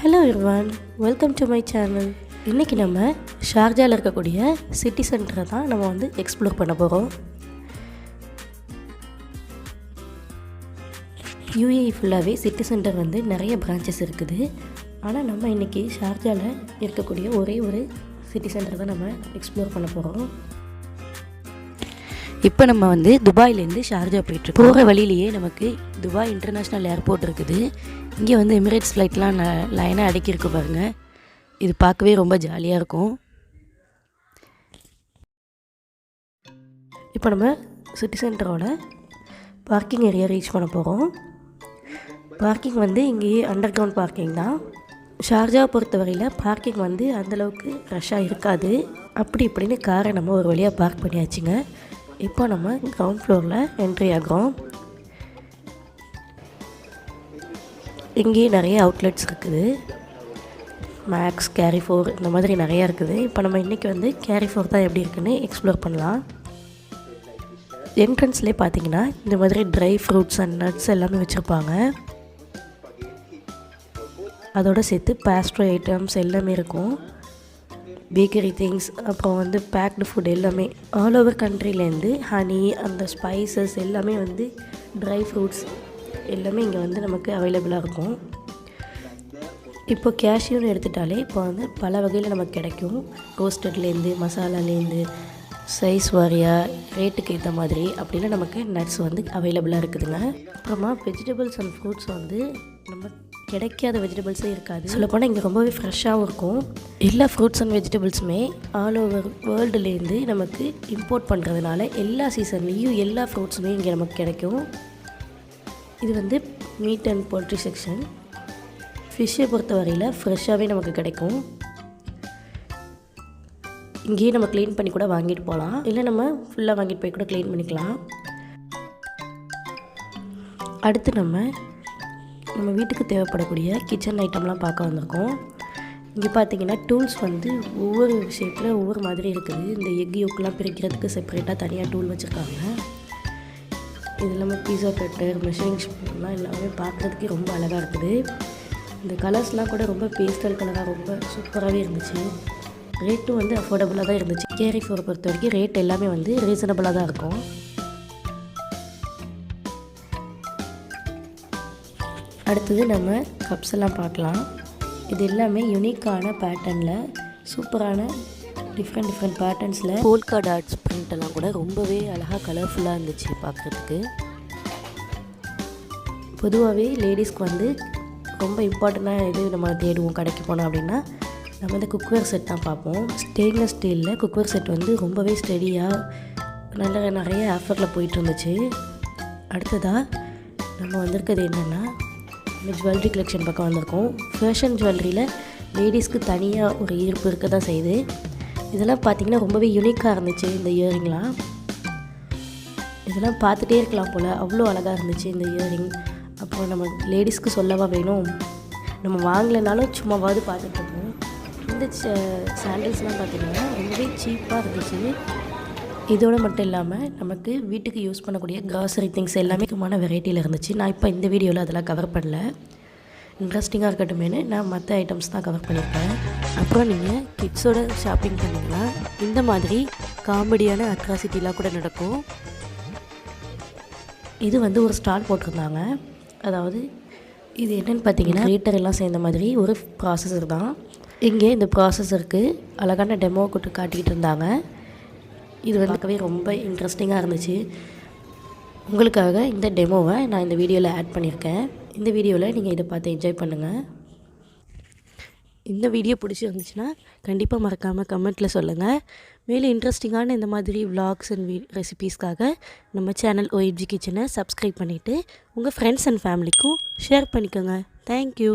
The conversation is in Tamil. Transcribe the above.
Hello everyone, welcome to my channel. இன்றைக்கி நம்ம ஷார்ஜாவில் இருக்கக்கூடிய சிட்டி சென்டரை தான் நம்ம எக்ஸ்ப்ளோர் பண்ண போகிறோம். UAE ஃபுல்லாகவே சிட்டி சென்டர் நிறைய பிரான்ச்சஸ் இருக்குது. ஆனால் நம்ம இன்றைக்கி ஷார்ஜாவில் இருக்கக்கூடிய ஒரே ஒரு சிட்டி சென்டர் தான் நம்ம எக்ஸ்ப்ளோர் பண்ண போகிறோம். இப்போ நம்ம துபாயிலேருந்து ஷார்ஜா போயிட்டுருக்கோம். போகிற வழியிலேயே நமக்கு துபாய் இன்டர்நேஷ்னல் ஏர்போர்ட் இருக்குது. இங்கே எமிரேட்ஸ் ஃப்ளைட்லாம் லைனாக அடக்கியிருக்கு பாருங்கள். இது பார்க்கவே ரொம்ப ஜாலியாக இருக்கும். இப்போ நம்ம சிட்டி சென்டரோட பார்க்கிங் ஏரியா ரீச் பண்ண போகிறோம். பார்க்கிங் இங்கேயே அண்டர் கிரவுண்ட் பார்க்கிங் தான். ஷார்ஜாவை பொறுத்தவரையில் பார்க்கிங் அந்தளவுக்கு ரஷ்ஷாக இருக்காது. அப்படி இப்படின்னு காரை நம்ம ஒரு வழியாக பார்க் பண்ணியாச்சுங்க. இப்போ நம்ம கிரவுண்ட் ஃப்ளோரில் என்ட்ரி ஆகிறோம். இங்கேயே நிறைய அவுட்லெட்ஸ் இருக்குது. மேக்ஸ், கேரிஃபோர் இந்த மாதிரி நிறையா இருக்குது. இப்போ நம்ம இன்றைக்கி கேரிஃபோர் தான் எப்படி இருக்குன்னு எக்ஸ்ப்ளோர் பண்ணலாம். என்ட்ரன்ஸ்லேயே பார்த்தீங்கன்னா இந்த மாதிரி ட்ரை ஃப்ரூட்ஸ் அண்ட் நட்ஸ் எல்லாமே வச்சுருப்பாங்க. அதோடு சேர்த்து பேஸ்ட்ரி ஐட்டம்ஸ் எல்லாமே இருக்கும். பேக்கரி திங்ஸ், அப்புறம் பேக்டு ஃபுட் எல்லாமே ஆல் ஓவர் கண்ட்ரிலேருந்து ஹனி, அந்த ஸ்பைசஸ் எல்லாமே ட்ரை ஃப்ரூட்ஸ் எல்லாமே இங்கே நமக்கு அவைலபிளாக இருக்கும். இப்போ கேஷ்யூன்னு எடுத்துட்டாலே இப்போ பல வகையில் நமக்கு கிடைக்கும். ரோஸ்டட்லேருந்து, மசாலாலேருந்து, சைஸ் வாரியாக, ரேட்டுக்கு ஏற்ற மாதிரி அப்படிலாம் நமக்கு நட்ஸ் அவைலபிளாக இருக்குதுங்க. அப்புறமா வெஜிடபிள்ஸ் அண்ட் ஃப்ரூட்ஸ் நம்ம கிடைக்காத வெஜிடபிள்ஸே இருக்காது. சொல்லப்போனால் இங்கே ரொம்பவே ஃப்ரெஷ்ஷாகவும் இருக்கும். எல்லா ஃப்ரூட்ஸ் அண்ட் வெஜிடபிள்ஸுமே ஆல் ஓவர் வேர்ல்டுலேருந்து நமக்கு இம்போர்ட் பண்ணுறதுனால எல்லா சீசன்லேயும் எல்லா ஃப்ரூட்ஸுமே இங்கே நமக்கு கிடைக்கும். இது மீட் அண்ட் போல்ட்ரி செக்ஷன். ஃபிஷ்ஷை பொறுத்த வரையில் ஃப்ரெஷ்ஷாகவே நமக்கு கிடைக்கும். இங்கேயே நம்ம க்ளீன் பண்ணி கூட வாங்கிட்டு போகலாம், இல்லை நம்ம ஃபுல்லாக வாங்கிட்டு போய் கூட க்ளீன் பண்ணிக்கலாம். அடுத்து நம்ம வீட்டுக்கு தேவைப்படக்கூடிய கிச்சன் ஐட்டம்லாம் பார்க்க வந்திருக்கோம். இங்கே பார்த்தீங்கன்னா டூல்ஸ் ஒவ்வொரு ஷேப்பில் ஒவ்வொரு மாதிரி இருக்குது. இந்த எக் யோக்கெலாம் பிரிக்கிறதுக்கு செப்பரேட்டாக தனியாக டூல் வச்சுருக்காங்க. இது இல்லாமல் பீஸா கட்டர், மெஷரிங் ஸ்பூன்லாம் எல்லாமே பார்க்குறதுக்கே ரொம்ப அழகாக இருக்குது. இந்த கலர்ஸ்லாம் கூட ரொம்ப பேஸ்டல் கலராக ரொம்ப சூப்பராகவே இருந்துச்சு. ரேட்டும் அஃபோர்டபுளாக தான் இருந்துச்சு. கேரிஃபோரை பொறுத்த வரைக்கும் ரேட் எல்லாமே ரீசனபுளாக தான் இருக்கும். அடுத்தது நம்ம கப்ஸ் எல்லாம் பார்க்கலாம். இது எல்லாமே யூனிக்கான பேட்டர்னில், சூப்பரான டிஃப்ரெண்ட் பேட்டர்ன்ஸில் போல்கா டாட்ஸ் பிரிண்ட் எல்லாம் கூட ரொம்பவே அழகாக கலர்ஃபுல்லாக இருந்துச்சு பார்க்குறதுக்கு. பொதுவாகவே லேடிஸ்க்கு ரொம்ப இம்பார்ட்டண்ட்டாக எது நம்ம தேடுவோம் கடைக்கு போனோம் அப்படின்னா நம்ம இந்த குக்வேர் செட் தான் பார்ப்போம். ஸ்டெயின்லெஸ் ஸ்டீலில் குக்வேர் செட் ரொம்பவே ஸ்டெடியாக நிறைய ஆஃபரில் போயிட்டு இருந்துச்சு. அடுத்ததாக நம்ம வந்திருக்கிறது என்னென்னா இந்த ஜுவல்லரி கலெக்ஷன் பக்கம் வந்திருக்கோம். ஃபேஷன் ஜுவல்லரியில் லேடிஸ்க்கு தனியாக ஒரு ஈர்ப்பு இருக்க தான் செய்யுது. இதெல்லாம் பார்த்திங்கன்னா ரொம்பவே யூனிக்காக இருந்துச்சு. இந்த இயரிங்லாம் இதெல்லாம் பார்த்துட்டே இருக்கலாம் போல், அவ்வளோ அழகாக இருந்துச்சு இந்த இயரிங். அப்புறம் நம்ம லேடிஸ்க்கு சொல்லவா வேணும், நம்ம வாங்கலைனாலும் சும்மாவாவது பார்த்துட்ருக்கோம். இந்த சாண்டில்ஸ்லாம் பார்த்திங்கன்னா ரொம்பவே சீப்பாக இருந்துச்சு. இதோடு மட்டும் இல்லாமல் நமக்கு வீட்டுக்கு யூஸ் பண்ணக்கூடிய கிராசரி திங்ஸ் எல்லாமே சும்மான வெரைட்டியில் இருந்துச்சு. நான் இப்போ இந்த வீடியோவில் அதெல்லாம் கவர் பண்ணல, இன்ட்ரெஸ்டிங்காக இருக்கட்டுமேனு நான் மற்ற ஐட்டம்ஸ் தான் கவர் பண்ணியிருக்கேன். அப்புறம் நீங்கள் கிட்ஸோட ஷாப்பிங் பண்ணிங்கன்னா இந்த மாதிரி காமெடியான அட்ராசிட்டிலாம் கூட நடக்கும். இது ஒரு ஸ்டால் போட்டிருந்தாங்க. அதாவது இது என்னென்னு பார்த்தீங்கன்னா ரீட்டர் எல்லாம் சேர்ந்த மாதிரி ஒரு ப்ராசஸர் தான். இங்கே இந்த ப்ராசஸருக்கு அழகான டெமோ கொடுத்து காட்டிக்கிட்டு இருந்தாங்க. இது பார்க்கவே ரொம்ப இன்ட்ரெஸ்டிங்காக இருந்துச்சு. உங்களுக்காக இந்த டெமோவை நான் இந்த வீடியோவில் ஆட் பண்ணியிருக்கேன். இந்த வீடியோவில் நீங்கள் இதை பார்த்து என்ஜாய் பண்ணுங்கள். இந்த வீடியோ பிடிச்சிருந்துச்சுன்னா கண்டிப்பாக மறக்காமல் கமெண்ட்டில் சொல்லுங்கள். மேலே இன்ட்ரெஸ்டிங்கான இந்த மாதிரி விலாக்ஸ் அண்ட் ரெசிபீஸ்க்காக நம்ம சேனல் OFG கிச்சனை சப்ஸ்கிரைப் பண்ணிவிட்டு உங்கள் ஃப்ரெண்ட்ஸ் அண்ட் ஃபேமிலிக்கும் ஷேர் பண்ணிக்கோங்க. தேங்க்யூ.